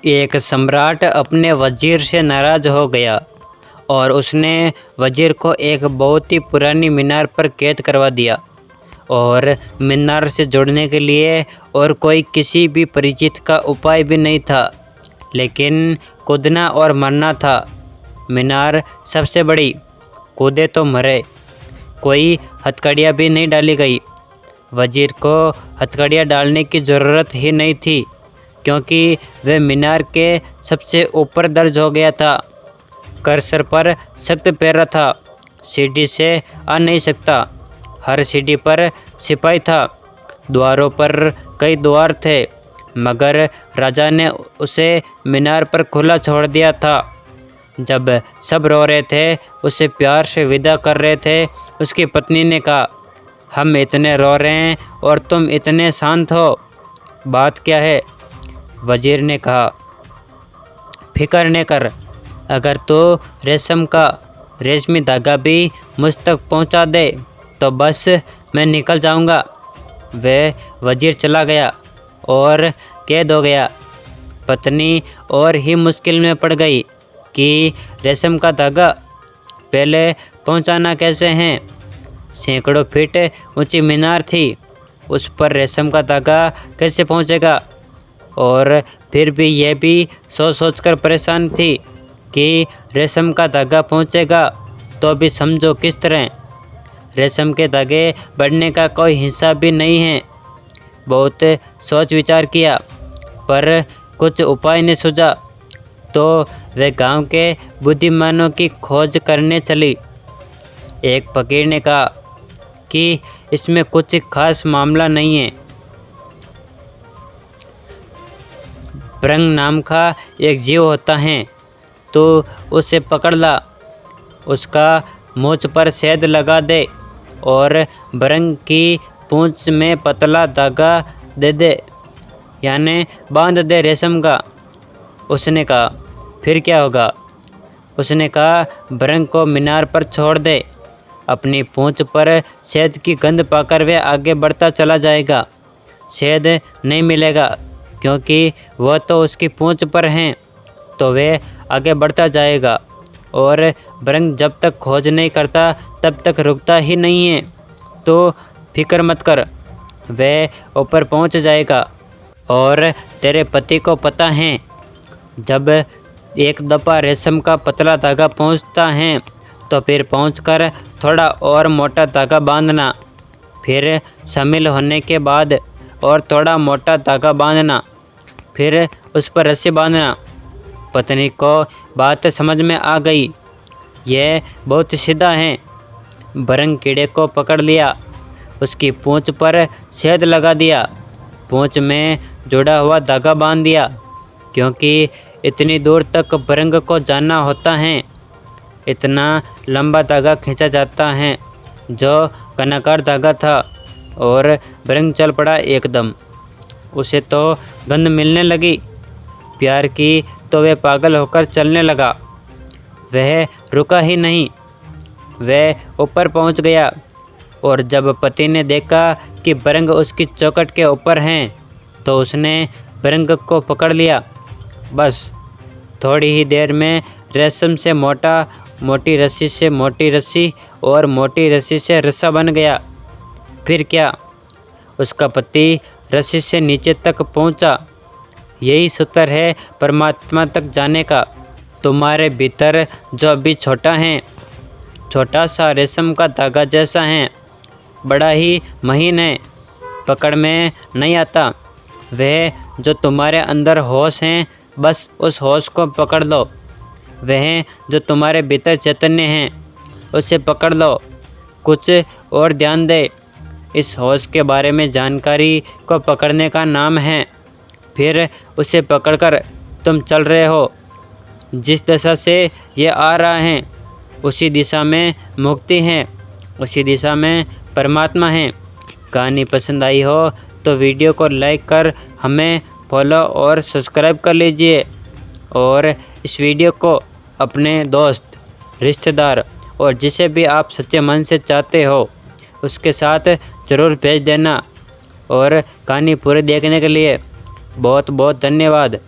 एक सम्राट अपने वजीर से नाराज़ हो गया और उसने वजीर को एक बहुत ही पुरानी मीनार पर कैद करवा दिया और मीनार से जुड़ने के लिए और कोई किसी भी परिचित का उपाय भी नहीं था, लेकिन कूदना और मरना था। मीनार सबसे बड़ी, कूदे तो मरे। कोई हथकड़ियाँ भी नहीं डाली गई। वजीर को हथकड़ियाँ डालने की ज़रूरत ही नहीं थी, क्योंकि वह मीनार के सबसे ऊपर दर्ज हो गया था। कर्सर पर सख्त पहरा था, सीढ़ी से आ नहीं सकता। हर सीढ़ी पर सिपाही था, द्वारों पर कई द्वार थे, मगर राजा ने उसे मीनार पर खुला छोड़ दिया था। जब सब रो रहे थे, उसे प्यार से विदा कर रहे थे, उसकी पत्नी ने कहा, हम इतने रो रहे हैं और तुम इतने शांत हो, बात क्या है? वजीर ने कहा, फिक्र न कर, अगर तो रेशमी धागा भी मुझ तक पहुंचा दे तो बस मैं निकल जाऊंगा। वह वजीर चला गया और कैद हो गया। पत्नी और ही मुश्किल में पड़ गई कि रेशम का धागा पहले पहुंचाना कैसे हैं। सैकड़ों फीट ऊंची मीनार थी, उस पर रेशम का धागा कैसे पहुंचेगा? और फिर भी यह भी सोच कर परेशान थी कि रेशम का धागा पहुंचेगा तो भी समझो किस तरह। रेशम के धागे बढ़ने का कोई हिस्सा भी नहीं है। बहुत सोच विचार किया, पर कुछ उपाय नहीं सूझा, तो वे गांव के बुद्धिमानों की खोज करने चली। एक फकीर ने कहा कि इसमें कुछ खास मामला नहीं है। भृंग नाम का एक जीव होता है, तो उसे पकड़ ला, उसका मूंछ पर शहद लगा दे और भृंग की पूंछ में पतला धागा दे दे, यानी बांध दे रेशम का। उसने कहा, फिर क्या होगा? उसने कहा, भृंग को मीनार पर छोड़ दे, अपनी पूंछ पर शहद की गंध पाकर वह आगे बढ़ता चला जाएगा। शहद नहीं मिलेगा, क्योंकि वह तो उसकी पूंछ पर हैं, तो वह आगे बढ़ता जाएगा और भृंग जब तक खोज नहीं करता तब तक रुकता ही नहीं है। तो फिक्र मत कर, वह ऊपर पहुंच जाएगा। और तेरे पति को पता है, जब एक दफ़ा रेशम का पतला धागा पहुंचता है तो फिर पहुंचकर थोड़ा और मोटा धागा बांधना, फिर शामिल होने के बाद और थोड़ा मोटा धागा बांधना, फिर उस पर रस्सी बांधना। पत्नी को बात समझ में आ गई, यह बहुत सीधा है। भृंग कीड़े को पकड़ लिया, उसकी पूंछ पर शहद लगा दिया, पूंछ में जुड़ा हुआ धागा बांध दिया, क्योंकि इतनी दूर तक भृंग को जाना होता है। इतना लंबा धागा खींचा जाता है, जो घनाकार धागा था, और भृंग चल पड़ा एकदम। उसे तो गंध मिलने लगी प्यार की, तो वह पागल होकर चलने लगा। वह रुका ही नहीं, वह ऊपर पहुंच गया, और जब पति ने देखा कि भृंग उसकी चौखट के ऊपर हैं, तो उसने भृंग को पकड़ लिया। बस थोड़ी ही देर में रेशम से मोटी रस्सी से मोटी रस्सी और मोटी रस्सी से रस्सा बन गया। फिर क्या, उसका पति रस्सी से नीचे तक पहुंचा। यही सूत्र है परमात्मा तक जाने का। तुम्हारे भीतर जो अभी छोटा है, छोटा सा रेशम का धागा जैसा है, बड़ा ही महीन है, पकड़ में नहीं आता। वह जो तुम्हारे अंदर होश हैं, बस उस होश को पकड़ लो। वह जो तुम्हारे भीतर चैतन्य हैं, उसे पकड़ लो। कुछ और ध्यान दे, इस होश के बारे में जानकारी को पकड़ने का नाम है। फिर उसे पकड़कर तुम चल रहे हो। जिस दिशा से ये आ रहा है, उसी दिशा में मुक्ति है, उसी दिशा में परमात्मा है। कहानी पसंद आई हो तो वीडियो को लाइक कर हमें फॉलो और सब्सक्राइब कर लीजिए, और इस वीडियो को अपने दोस्त, रिश्तेदार और जिसे भी आप सच्चे मन से चाहते हो उसके साथ ज़रूर भेज देना। और कहानी पूरी देखने के लिए बहुत बहुत धन्यवाद।